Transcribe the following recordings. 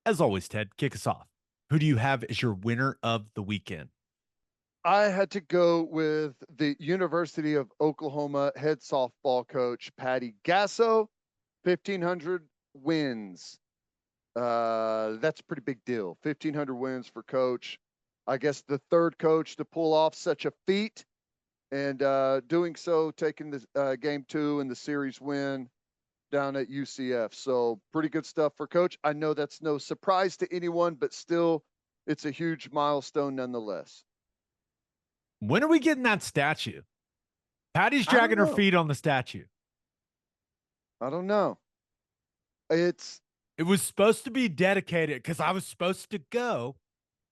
As always, Ted, kick us off. Who do you have as your winner of the weekend? I had to go with the University of Oklahoma head softball coach, Patty Gasso, 1,500 wins. That's a pretty big deal. 1,500 wins for coach. I guess the third coach to pull off such a feat and doing so, taking the game two and the series win down at UCF. So pretty good stuff for coach. I know that's no surprise to anyone, but still, it's a huge milestone nonetheless. When are we getting that statue? Patty's I don't dragging her know. feet on the statue. I don't know. It's It was supposed to be dedicated because I was supposed to go.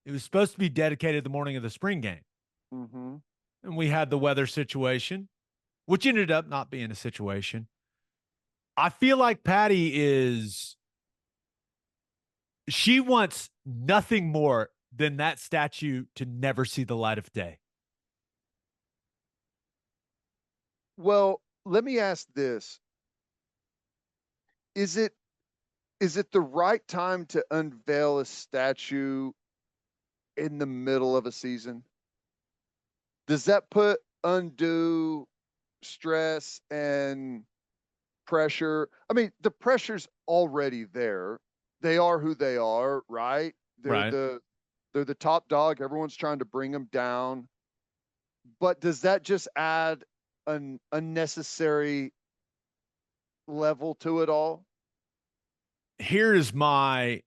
It was supposed to be dedicated the morning of the spring game. mm-hmm. And we had the weather situation, which ended up not being a situation. I feel like Patty she wants nothing more than that statue to never see the light of day. Well, let me ask this. Is it is it the right time to unveil a statue in the middle of a season? Does that put undue stress and pressure? I mean, the pressure's already there. They are who they are, right? They're Right. the they're the top dog. Everyone's trying to bring them down. But does that just add an unnecessary level to it all? Here is my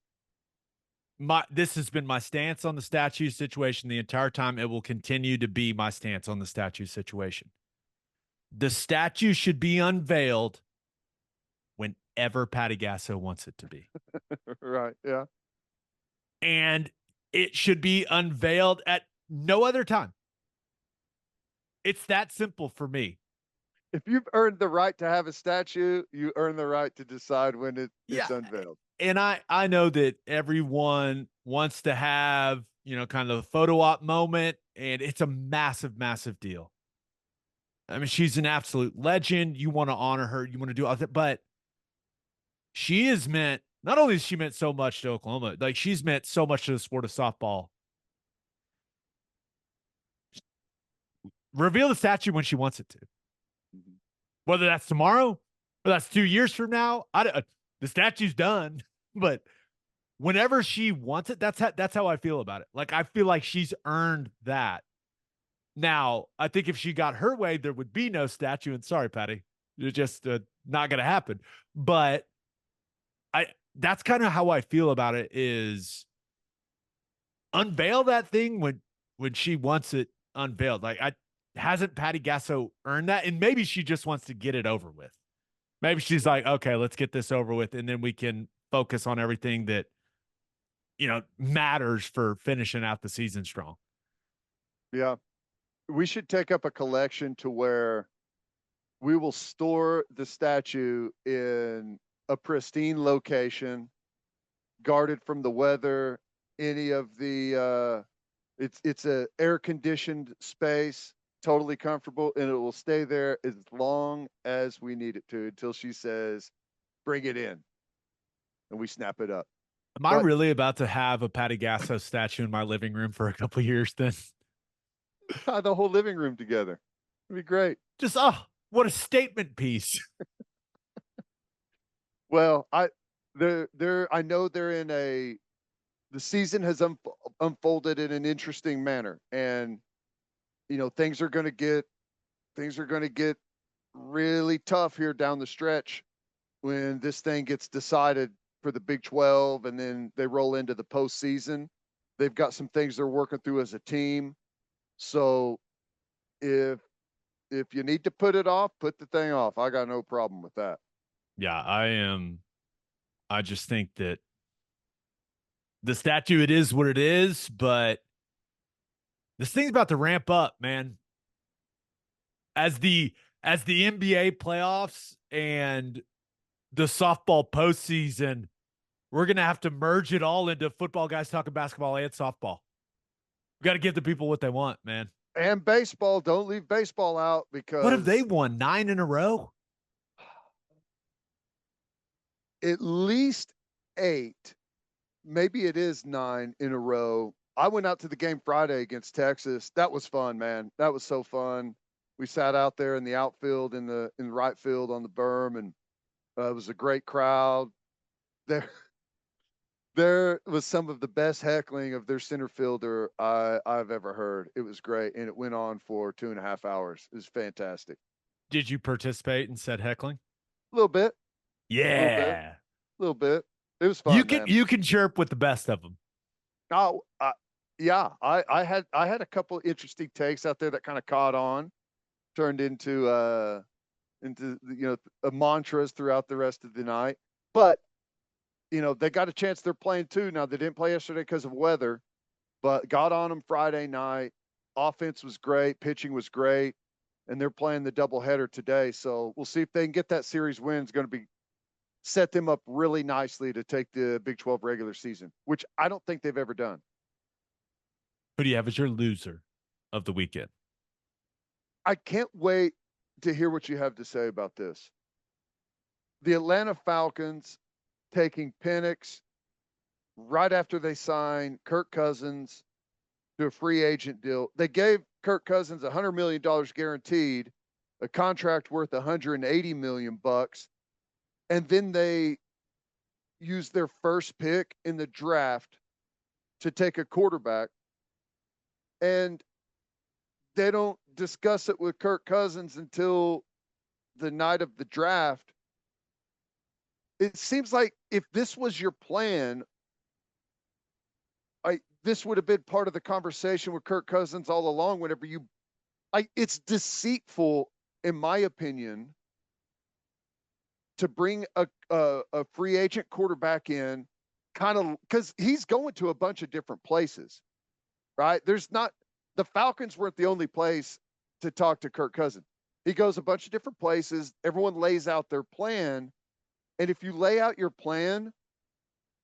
this has been my stance on the statue situation the entire time. It will continue to be my stance on the statue situation. The statue should be unveiled whenever Patty Gasso wants it to be. Right. Yeah. And it should be unveiled at no other time. It's that simple for me. If you've earned the right to have a statue, you earn the right to decide when it's Yeah. unveiled. And I know that everyone wants to have, kind of a photo op moment, and it's a massive, massive deal. I mean, she's an absolute legend. You want to honor her, you want to do all that, but she is meant not only has she meant so much to Oklahoma, like she's meant so much to the sport of softball. Reveal the statue when she wants it to, Mhm. whether that's tomorrow or that's 2 years from now. The statue's done, but whenever she wants it, that's how I feel about it. Like I feel like she's earned that. Now, I think if she got her way, there would be no statue. And sorry, Patty, it's just not going to happen. But I that's kind of how I feel about it. Is unveil that thing when she wants it unveiled. Like I hasn't Patty Gasso earned that, and maybe she just wants to get it over with. Maybe she's like, okay, let's get this over with, and then we can focus on everything that matters for finishing out the season strong. Yeah. We should take up a collection to where we will store the statue in a pristine location, guarded from the weather, any of the it's a air conditioned space, totally comfortable, and it will stay there as long as we need it to until she says, bring it in, and we snap it up. Am I But really about to have a Patty Gasso statue in my living room for a couple of years then? tie the whole living room together. It'd be great. Just, what a statement piece. Well, I know they're in a the season has unfolded in an interesting manner, and things are going to get really tough here down the stretch when this thing gets decided for the Big 12, and then they roll into the postseason. They've got some things they're working through as a team. So if if you need to put it off, put the thing off. I got no problem with that. Yeah, I am. I just think that the statue, it is what it is, but this thing's about to ramp up, man. As the NBA playoffs and the softball postseason, we're gonna have to merge it all into football guys talking basketball and softball. We got to give the people what they want, man. And baseball, don't leave baseball out What have they because won? 9 in a row? at least eight. maybe it is 9 in a row. I went out to the game Friday against Texas. That was fun, man. That was so fun. We sat out there in the outfield, in the right field on the berm, and it was a great crowd. There, there was some of the best heckling of their center fielder I've ever heard. It was great, and it went on for 2.5 hours. It was fantastic. Did you participate in said heckling? A little bit, a little bit, Yeah. a little bit. It was You fun, can man. you can chirp with the best of them. Oh, yeah. I had a couple interesting takes out there that kind of caught on, turned into mantras throughout the rest of the night. But they got a chance. They're playing too now. They didn't play yesterday because of weather, but got on them Friday night. Offense was great, pitching was great, and they're playing the doubleheader today. So we'll see if they can get that series win. It's going to be set them up really nicely to take the Big 12 regular season, which I don't think they've ever done. Who do you have as your loser of the weekend? I can't wait to hear what you have to say about this. The Atlanta Falcons taking Penix right after they signed Kirk Cousins to a free agent deal. They gave Kirk Cousins $100 million guaranteed, a contract worth $180 million bucks, and then they used their first pick in the draft to take a quarterback, and they don't discuss it with Kirk Cousins until the night of the draft. It seems like if this was your plan, this would have been part of the conversation with Kirk Cousins all along. Whenever it's deceitful, in my opinion, to bring a free agent quarterback in, kind of because he's going to a bunch of different places, right? The Falcons weren't the only place to talk to Kirk Cousins. He goes a bunch of different places. Everyone lays out their plan. And if you lay out your plan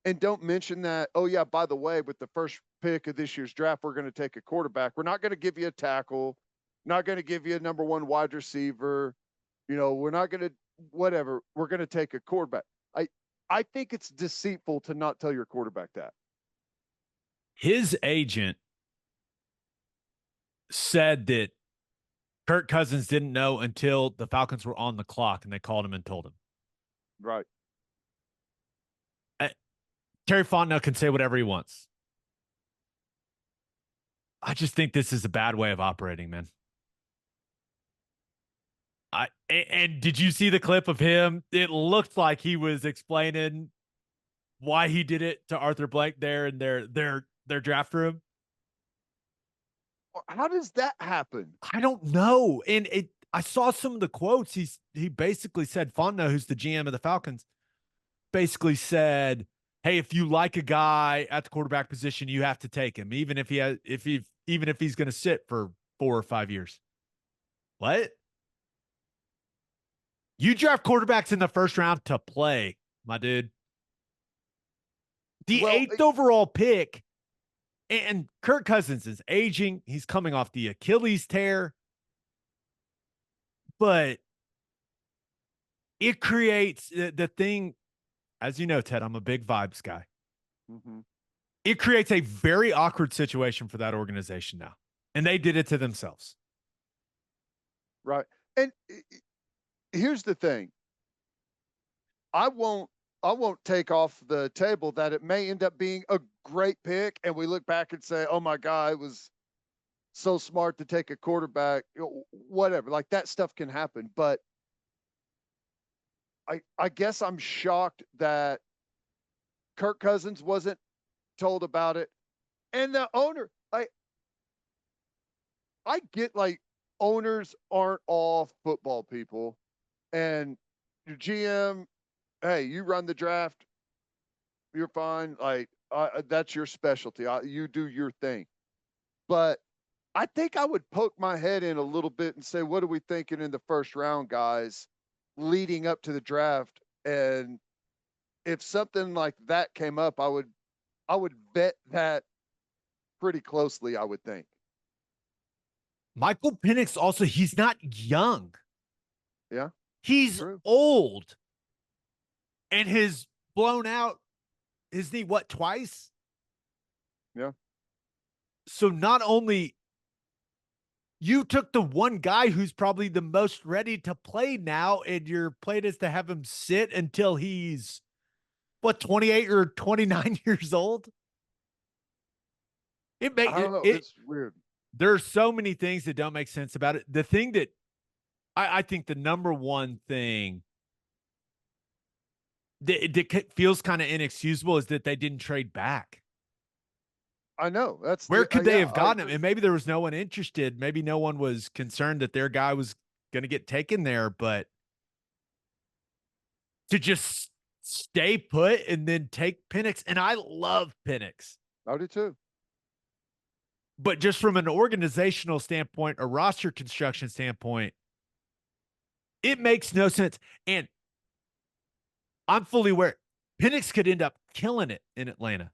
and don't mention that, oh, yeah, by the way, with the first pick of this year's draft, we're going to take a quarterback. We're not going to give you a tackle, not going to give you a number one wide receiver. We're not going to whatever. We're going to take a quarterback. I think it's deceitful to not tell your quarterback that. His agent said that Kirk Cousins didn't know until the Falcons were on the clock and they called him and told him. Right. Terry Fontenot can say whatever he wants. I just think this is a bad way of operating, man. And did you see the clip of him? It looked like he was explaining why he did it to Arthur Blank there in their draft room. How does that happen? I don't know. And I saw some of the quotes. He basically said, Fontenot, who's the GM of the Falcons, basically said, hey, if you like a guy at the quarterback position, you have to take him, even if he's going to sit for 4 or 5 years. What? You draft quarterbacks in the first round to play, my dude. The 8th overall pick, and Kirk Cousins is aging. He's coming off the Achilles tear. But it creates the thing, as you know, Ted, I'm a big vibes guy. Mm-hmm. It creates a very awkward situation for that organization now. And they did it to themselves. Right. And here's the thing. I won't take off the table that it may end up being a great pick, and we look back and say, oh my God, it was so smart to take a quarterback, whatever. Like, that stuff can happen. But I guess I'm shocked that Kirk Cousins wasn't told about it. And the owner, I get, like, owners aren't all football people, and your GM, hey, you run the draft, you're fine. Like, that's your specialty. You do your thing. But I think I would poke my head in a little bit and say, what are we thinking in the first round, guys, leading up to the draft? And if something like that came up, I would vet that pretty closely, I would think. Michael Penix also, he's not young. Yeah. He's True. old. And his blown out his knee, what, twice? Yeah. So not only you took the one guy who's probably the most ready to play now, and your plan is to have him sit until he's what, 28 or 29 years old? It I make don't it, know. it It's weird. there's so many things that don't make sense about it. The thing that I think the number one thing that feels kind of inexcusable is that they didn't trade back. I know. That's Where the could they yeah, have I gotten him? agree. And maybe there was no one interested. Maybe no one was concerned that their guy was going to get taken there, but to just stay put and then take Penix. And I love Penix, I do too. but just from an organizational standpoint, a roster construction standpoint, it makes no sense. And I'm fully aware Penix could end up killing it in Atlanta.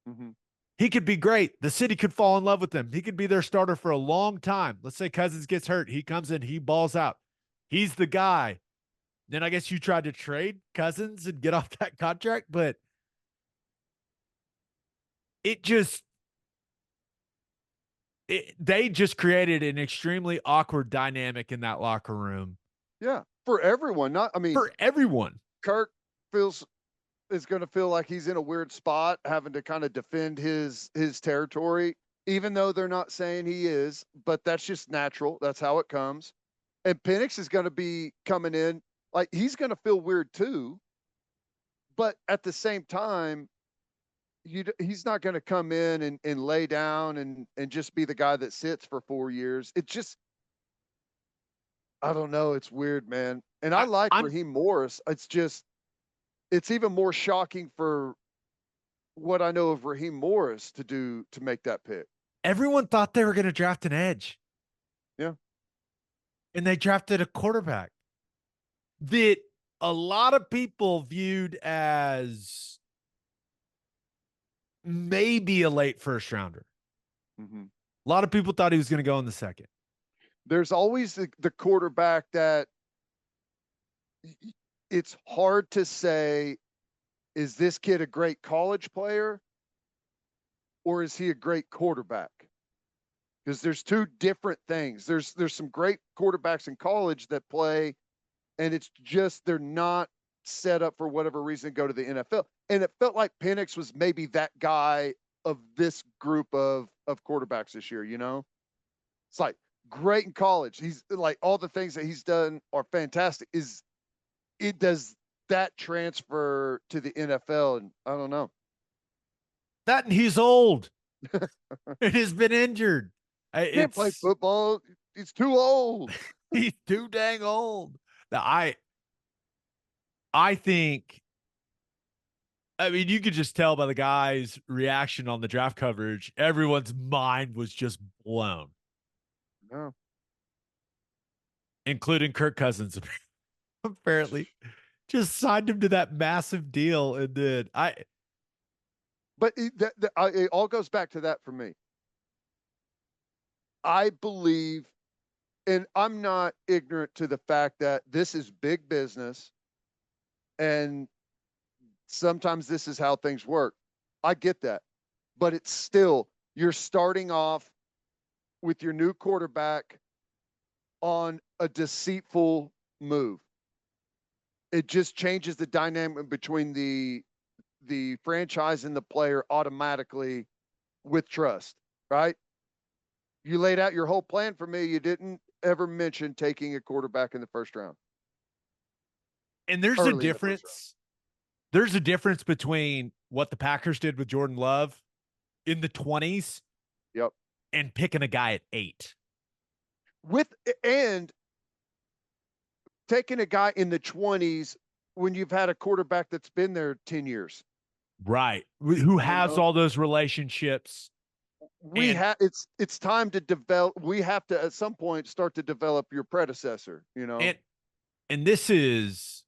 Mm-hmm. He could be great. The city could fall in love with him. He could be their starter for a long time. Let's say Cousins gets hurt. He comes in, he balls out. He's the guy. Then I guess you tried to trade Cousins and get off that contract, but it just they just created an extremely awkward dynamic in that locker room Yeah, for everyone. Not, I mean, for everyone. Kirk feels is going to feel like he's in a weird spot, having to kind of defend his territory, even though they're not saying he is. But that's just natural. That's how it comes. And Penix is going to be coming in like he's going to feel weird too. But at the same time, he's not going to come in and lay down and just be the guy that sits for 4 years. It just, I don't know. It's weird, man. And I like I'm Raheem Morris. It's just, it's even more shocking for what I know of Raheem Morris to make that pick. everyone thought they were going to draft an edge, Yeah. and they drafted a quarterback that a lot of people viewed as maybe a late first rounder. Mm-hmm. A lot of people thought he was going to go in the second. There's always the quarterback that it's hard to say, is this kid a great college player or is he a great quarterback? Because there's two different things. There's some great quarterbacks in college that play, and it's just they're not set up for whatever reason to go to the NFL. And it felt like Penix was maybe that guy of this group of quarterbacks this year, you know? It's like great in college. He's like all the things that he's done are fantastic. Is it does that transfer to the NFL? And I don't know. That and he's old. It has been injured. Can't play football. He's too old. He's too dang old. Now, I think, I mean, you could just tell by the guy's reaction on the draft coverage, everyone's mind was just blown, No. including Kirk Cousins. Apparently, just signed him to that massive deal, and then But it all goes back to that for me. I believe, and I'm not ignorant to the fact that this is big business, and sometimes this is how things work. I get that, but it's still you're starting off with your new quarterback on a deceitful move. It just changes the dynamic between the franchise and the player automatically with trust, right? You laid out your whole plan for me. You didn't ever mention taking a quarterback in the first round. and there's a Early in the first round. difference. There's a difference between what the Packers did with Jordan Love in the 20s Yep. and picking a guy at 8. And taking a guy in the 20s when you've had a quarterback that's been there 10 years. Right. Who has all those relationships. We have it's time to develop. We have to at some point start to develop your predecessor, you know. And this is,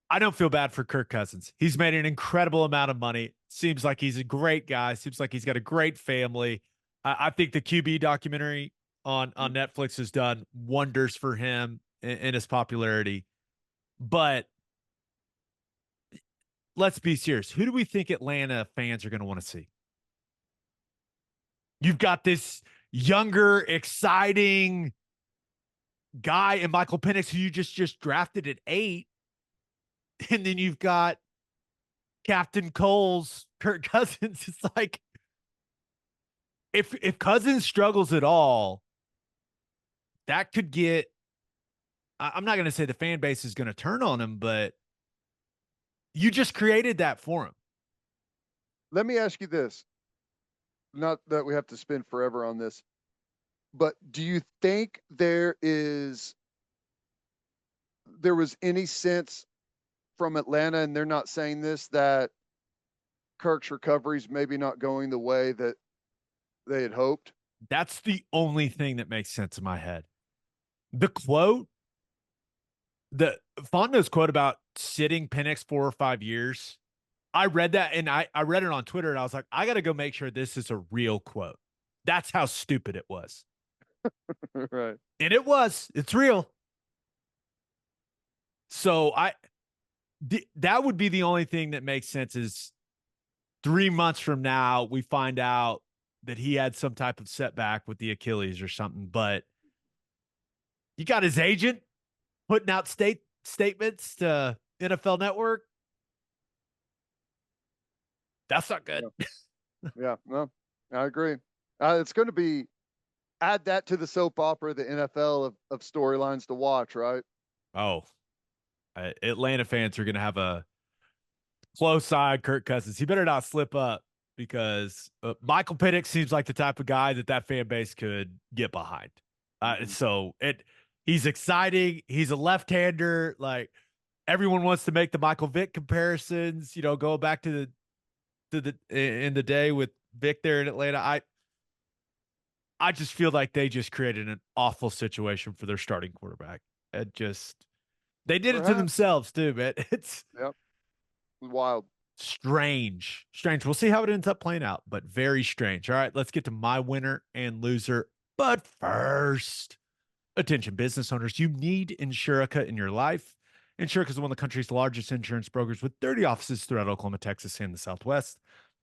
I don't feel bad for Kirk Cousins. He's made an incredible amount of money. Seems like he's a great guy. Seems like he's got a great family. I think the QB documentary on Netflix has done wonders for him and his popularity. But let's be serious. Who do we think Atlanta fans are going to want to see? You've got this younger, exciting guy in Michael Penix who you just drafted at 8. And then you've got Captain Cole's Kirk Cousins. It's like if Cousins struggles at all, that could get I'm not going to say the fan base is going to turn on him, but you just created that for him. Let me ask you this. Not that we have to spend forever on this, but do you think there was any sense from Atlanta, and they're not saying this, that Kirk's recovery is maybe not going the way that they had hoped? That's the only thing that makes sense in my head. The quote, the Fondo's quote about sitting Penix 4 or 5 years, I read that, and I read it on Twitter, and I was like, I got to go make sure this is a real quote. That's how stupid it was. Right. And it was. It's real. So that would be the only thing that makes sense is 3 months from now, we find out that he had some type of setback with the Achilles or something. But you got his agent putting out statements to NFL Network. That's not good. Yeah, no, I agree. It's going to be, add that to the soap opera, the NFL of storylines to watch, right? Oh, Atlanta fans are going to have a close eye on Kirk Cousins. He better not slip up because Michael Penix seems like the type of guy that fan base could get behind. So he's exciting. He's a left-hander. Like everyone wants to make the Michael Vick comparisons. You know, go back to the in the day with Vick there in Atlanta. I just feel like they just created an awful situation for their starting quarterback. They did it to themselves too, man. It's wild. Strange. We'll see how it ends up playing out, but very strange. All right, let's get to my winner and loser. But first, attention business owners, you need Insurica in your life. Insurica is one of the country's largest insurance brokers with 30 offices throughout Oklahoma, Texas, and the Southwest.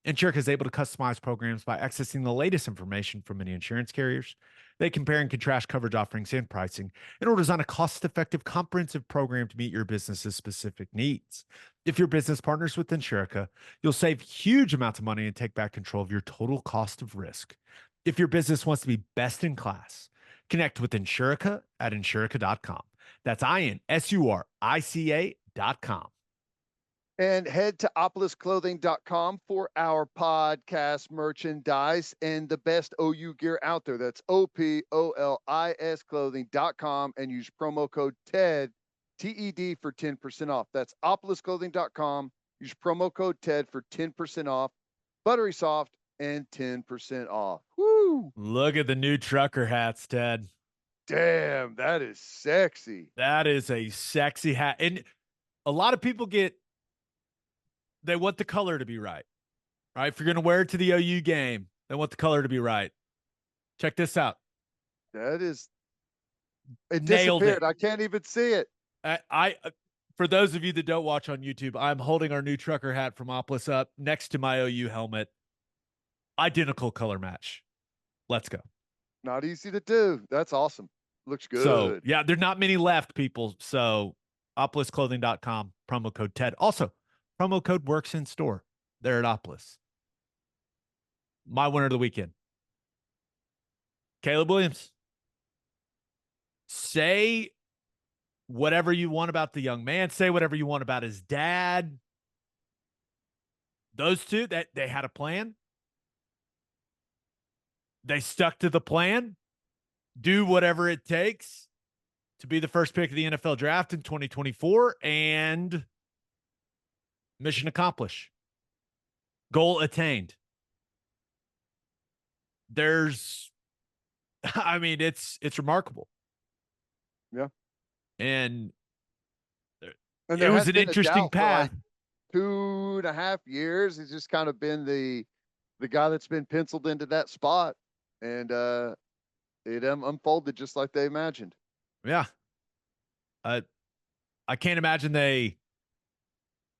Insurica is able to customize programs by accessing the latest information from many insurance carriers. They compare and contrast coverage offerings and pricing in order to design a cost-effective, comprehensive program to meet your business's specific needs. If your business partners with Insurica, you'll save huge amounts of money and take back control of your total cost of risk. If your business wants to be best in class, connect with Insurica at Insurica.com. That's INSURICA.com. And head to opolisclothing.com for our podcast merchandise and the best OU gear out there. That's OPOLIS clothing.com and use promo code TED, TED, for 10% off. That's opolisclothing.com. Use promo code TED for 10% off. Buttery soft and 10% off. Woo! Look at the new trucker hats, Ted. Damn, that is sexy. That is a sexy hat. And a lot of people they want the color to be right. Right? If you're going to wear it to the OU game, they want the color to be right. Check this out. It Nailed disappeared. it. I can't even see it. For those of you that don't watch on YouTube, I'm holding our new trucker hat from Opolis up next to my OU helmet. Identical color match. Let's go. Not easy to do. That's awesome. Looks good. So, yeah, there's not many left, people. So, opolisclothing.com, promo code TED. Also, promo code works in store there at Opolis. My winner of the weekend, Caleb Williams. Say whatever you want about the young man. Say whatever you want about his dad. Those two, that they had a plan. They stuck to the plan. Do whatever it takes to be the first pick of the NFL draft in 2024, and mission accomplished. Goal attained. It's remarkable. Yeah. And it was an interesting path. Like 2.5 years. He's just kind of been the guy that's been penciled into that spot. And it unfolded just like they imagined. Yeah. I can't imagine they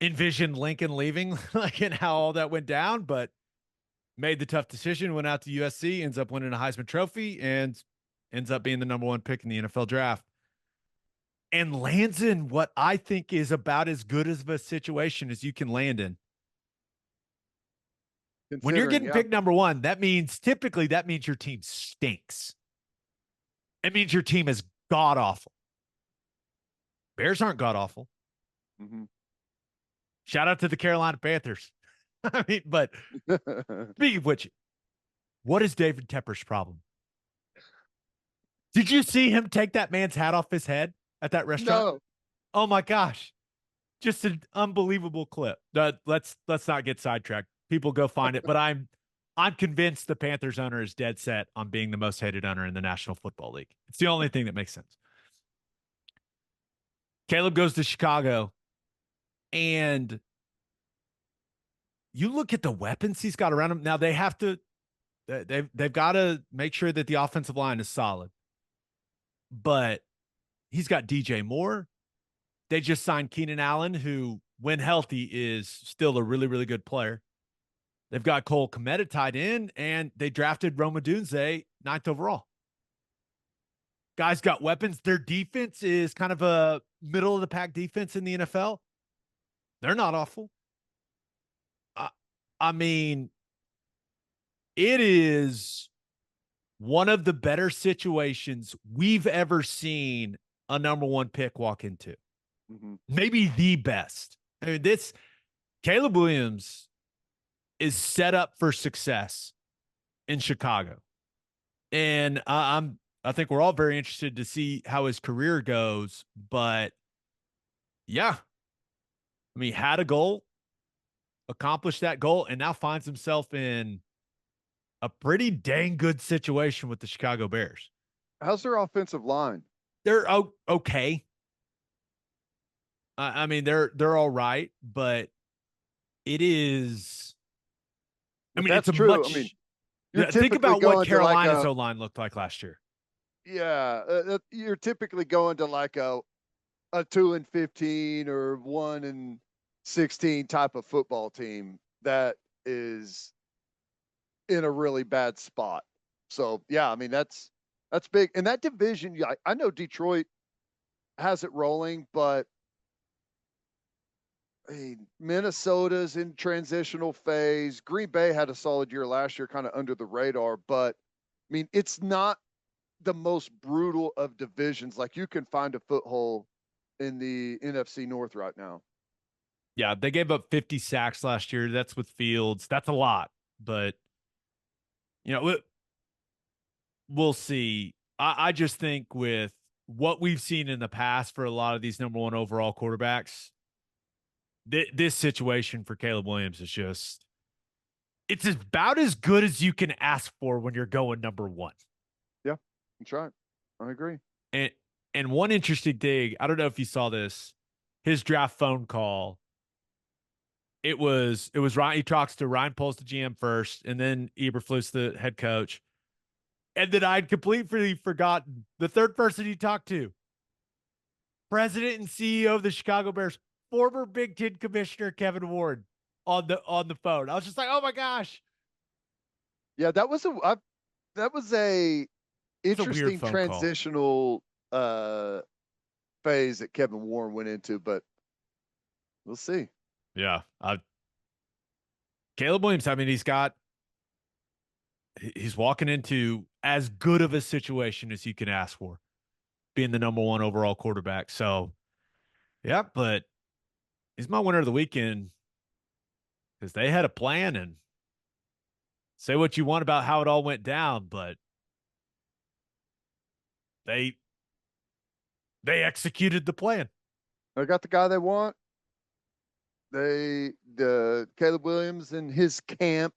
envisioned Lincoln leaving, like, and how all that went down, but made the tough decision, went out to USC, ends up winning a Heisman Trophy, and ends up being the number 1 pick in the NFL draft. And lands in what I think is about as good of a situation as you can land in. When you're getting picked number 1, typically that means your team stinks. It means your team is god awful. Bears aren't god awful. Mm-hmm. Shout out to the Carolina Panthers. I mean, but speaking of which, what is David Tepper's problem? Did you see him take that man's hat off his head at that restaurant? No. Oh my gosh. Just an unbelievable clip. Let's not get sidetracked. People go find it, but I'm convinced the Panthers owner is dead set on being the most hated owner in the National Football League. It's the only thing that makes sense. Caleb goes to Chicago, and you look at the weapons he's got around him. Now they've got to make sure that the offensive line is solid. But he's got DJ Moore. They just signed Keenan Allen, who, when healthy, is still a really, really good player. They've got Cole Kmet tied in, and they drafted Rome Odunze 9th overall. Guys got weapons. Their defense is kind of a middle-of-the-pack defense in the NFL. They're not awful. I mean, it is one of the better situations we've ever seen a number 1 pick walk into. Mm-hmm. Maybe the best. I mean, Caleb Williams is set up for success in Chicago. And I think we're all very interested to see how his career goes. But yeah, I mean, had a goal, accomplished that goal, and now finds himself in a pretty dang good situation with the Chicago Bears. How's their offensive line? They're okay. I mean, they're all right, but it is. I mean, that's it's true. I mean, think about what Carolina's O-line looked like last year. Yeah, you're typically going to like a 2-15 or 1-16 type of football team that is in a really bad spot. So yeah, I mean that's big. And that division, yeah, I know Detroit has it rolling, but I mean, Minnesota's in transitional phase. Green Bay had a solid year last year, kind of under the radar, but I mean, it's not the most brutal of divisions. Like, you can find a foothold in the NFC North right now. Yeah, they gave up 50 sacks last year. That's with Fields. That's a lot, but you know, we'll see. I just think with what we've seen in the past for a lot of these number 1 overall quarterbacks, this situation for Caleb Williams is just, it's about as good as you can ask for when you're going number 1. Yeah, that's right. I agree. And one interesting thing, I don't know if you saw this, his draft phone call. It was Ryan. He talks to Ryan Poles, the GM, first, and then Eberflus, the head coach. And then I'd completely forgotten the third person he talked to. President and CEO of the Chicago Bears, former Big Ten Commissioner Kevin Warren, on the phone. I was just like, oh my gosh. Yeah, that was a interesting transitional phase that Kevin Warren went into, but we'll see. Yeah. Caleb Williams, I mean, he's walking into as good of a situation as you can ask for, being the number 1 overall quarterback. So, yeah, but he's my winner of the weekend because they had a plan, and say what you want about how it all went down, but they executed the plan. They got the guy they want. The Caleb Williams and his camp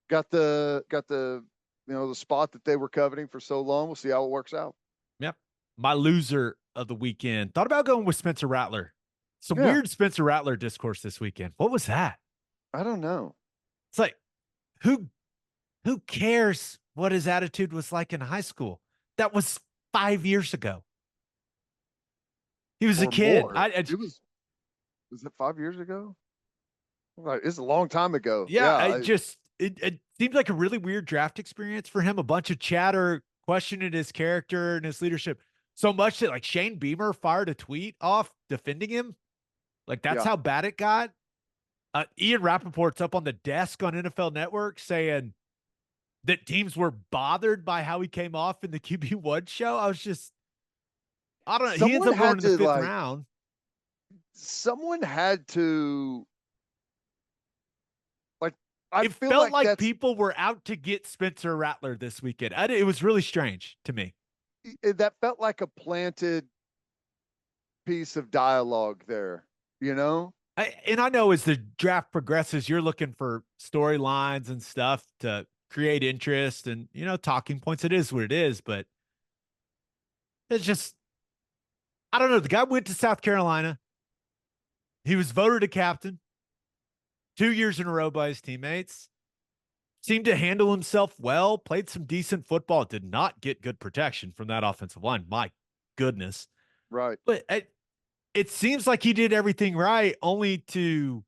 got the the spot that they were coveting for so long. We'll see how it works out. Yep. My loser of the weekend, thought about going with Spencer Rattler. Some weird Spencer Rattler discourse this weekend. What was that? I don't know. It's like, who cares what his attitude was like in high school? That was 5 years ago. He was a kid. It Was it 5 years ago? Right, it's a long time ago. Yeah, Yeah, it seemed like a really weird draft experience for him. A bunch of chatter questioning his character and his leadership so much that like Shane Beamer fired a tweet off defending him. Like that's yeah. how bad it got. Ian Rappaport's up on the desk on NFL Network saying that teams were bothered by how he came off in the QB1 show. I don't know. He ends Someone up going had in the to fifth like. round. Someone had to like. I It feel felt like like that's people were out to get Spencer Rattler this weekend. It was really strange to me. that felt like a planted piece of dialogue there. You know, And I know as the draft progresses, you're looking for storylines and stuff to create interest and, talking points. It is what it is, but it's just, I don't know. The guy went to South Carolina. He was voted a captain 2 years in a row by his teammates. Seemed to handle himself well, played some decent football, did not get good protection from that offensive line. My goodness. right? But it seems like he did everything right, only to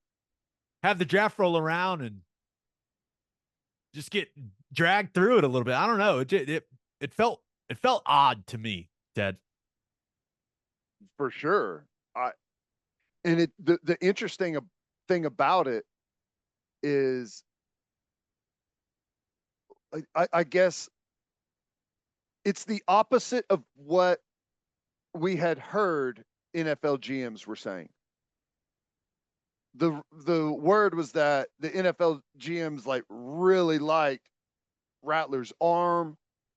have the draft roll around and just get dragged through it a little bit. I don't know. It felt odd to me, Ted. For sure. I and the interesting thing about it is, I guess it's the opposite of what we had heard NFL GMs were saying. The word was that the NFL GMs like really liked Rattler's arm,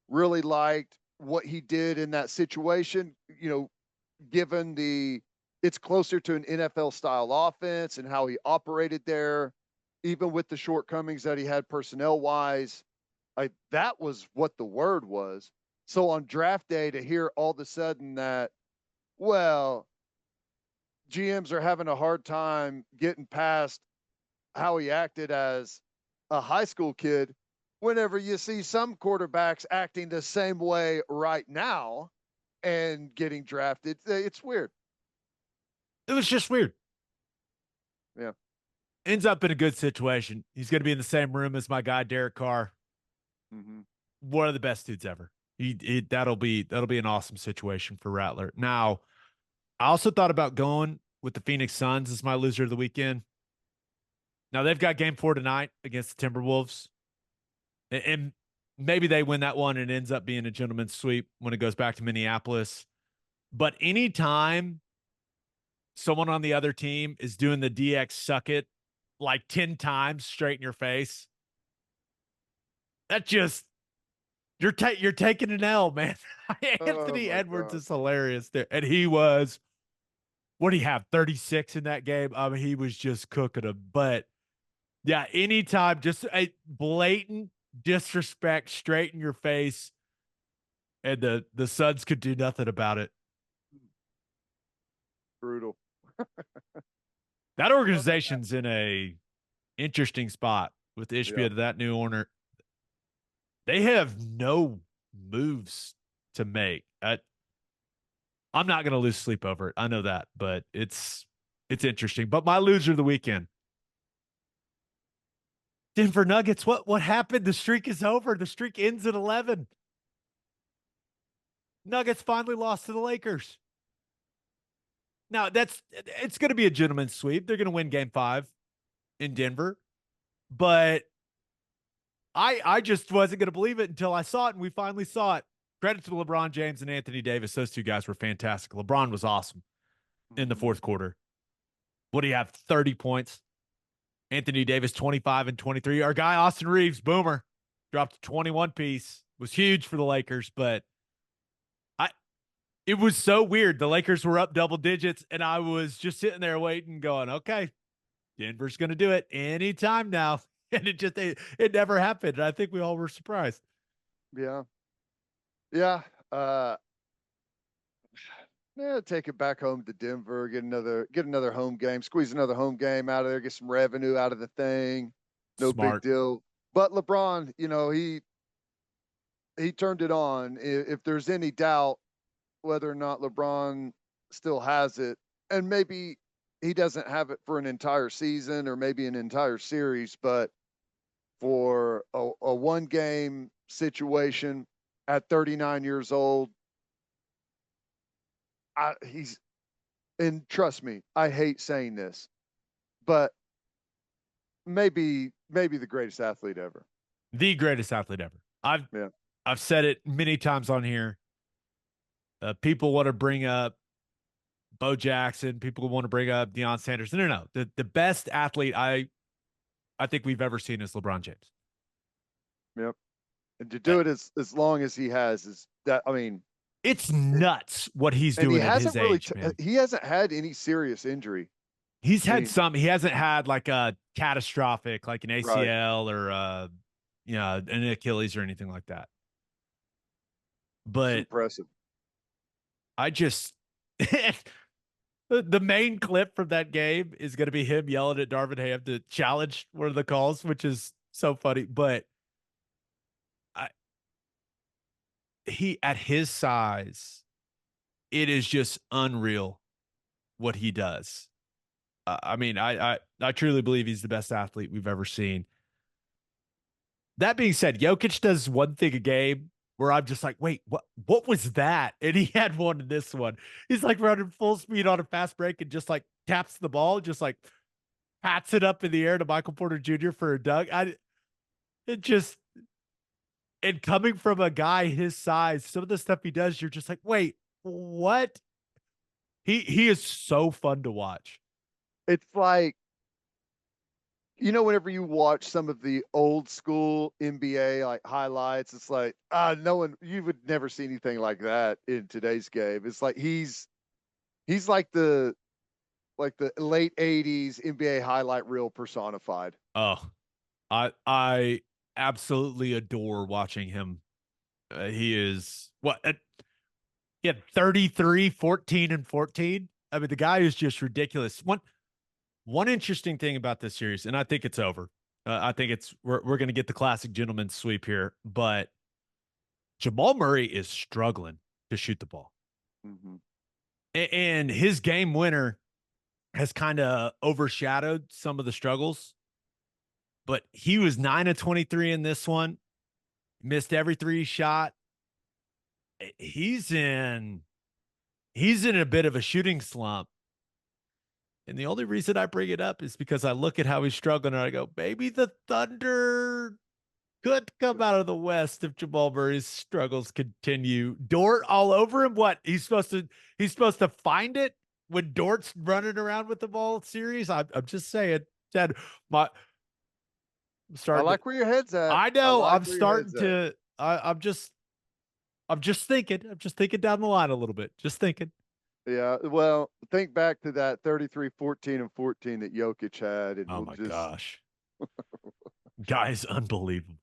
really liked what he did in that situation, given it's closer to an NFL style offense and how he operated there, even with the shortcomings that he had personnel wise. That was what the word was. So on draft day, to hear all of a sudden that, well, GMs are having a hard time getting past how he acted as a high school kid, whenever you see some quarterbacks acting the same way right now and getting drafted, it's weird. It was just weird. Yeah. Ends up in a good situation. He's going to be in the same room as my guy Derek Carr. Mm-hmm. One of the best dudes ever. That'll be an awesome situation for Rattler. Now, I also thought about going with the Phoenix Suns as my loser of the weekend. Now they've got game 4 tonight against the Timberwolves. And maybe they win that one and it ends up being a gentleman's sweep when it goes back to Minneapolis. But anytime someone on the other team is doing the DX suck it like 10 times straight in your face, that just you're taking an L, man. Oh Anthony my Edwards God. is hilarious there. And he was, what do you have, 36 in that game? I mean, he was just cooking them. But yeah, anytime, just a blatant disrespect straight in your face, and the Suns could do nothing about it. Brutal. That organization's in a interesting spot with Yeah. Ishbia to that new owner. They have no moves to make. I'm not going to lose sleep over it. I know that, but it's interesting. But my loser of the weekend, Denver Nuggets. What happened? The streak is over. The streak ends at 11. Nuggets finally lost to the Lakers. Now it's going to be a gentleman's sweep. They're going to win Game 5 in Denver, but I just wasn't going to believe it until I saw it, and we finally saw it. Credit to LeBron James and Anthony Davis. Those two guys were fantastic. LeBron was awesome in the fourth quarter. What do you have? 30 points. Anthony Davis, 25 and 23. Our guy, Austin Reeves, boomer, dropped a 21 piece. Was huge for the Lakers, but it was so weird. The Lakers were up double digits, and I was just sitting there waiting, going, okay, Denver's going to do it anytime now. And it never happened. And I think we all were surprised. Yeah. Yeah. Take it back home to Denver, get another home game, squeeze another home game out of there, get some revenue out of the thing. No big Smart. deal. But LeBron, he turned it on. If there's any doubt whether or not LeBron still has it, and maybe he doesn't have it for an entire season or maybe an entire series, but for a one game situation at 39 years old, he's, and trust me, I hate saying this, but maybe the greatest athlete ever. The greatest athlete ever. Yeah. I've said it many times on here. People want to bring up Bo Jackson. People want to bring up Deion Sanders. No. The best athlete I think we've ever seen is LeBron James. Yep. And to do it as long as he has is that, I mean, it's nuts what he's and doing at his age, man. He hasn't had any serious injury. He's had some. He hasn't had like a catastrophic, like an ACL right. or an Achilles or anything like that. But it's impressive. I just the main clip from that game is going to be him yelling at Darvin Ham to challenge one of the calls, which is so funny. But he, at his size, it is just unreal what he does. I mean, I truly believe he's the best athlete we've ever seen. That being said, Jokic does one thing a game where I'm just like, wait, what was that? And he had one in this one. He's like running full speed on a fast break and just like taps the ball, just like pats it up in the air to Michael Porter Jr. for a dunk. And coming from a guy his size, some of the stuff he does, you're just like, wait, what? He is so fun to watch. It's like, whenever you watch some of the old school NBA like highlights, it's like, you would never see anything like that in today's game. It's like he's like the late 80s NBA highlight reel personified. Oh, I absolutely adore watching him. He is he had 33, 14, and 14. I mean, the guy is just ridiculous. One interesting thing about this series, and I think it's over. I think we're going to get the classic gentleman's sweep here, but Jamal Murray is struggling to shoot the ball. Mm-hmm. And his game winner has kind of overshadowed some of the struggles. But he was 9 of 23 in this one, missed every three shot. He's in a bit of a shooting slump. And the only reason I bring it up is because I look at how he's struggling and I go, maybe the Thunder could come out of the West if Jamal Murray's struggles continue. Dort all over him. What? He's supposed to find it when Dort's running around with the ball series. I'm just saying, Ted, I like where your head's at. I know. I'm starting to I'm just thinking. I'm just thinking down the line a little bit. Just thinking. Yeah, well, think back to that 33, 14, and 14 that Jokic had. And oh, my gosh. Guy's unbelievable.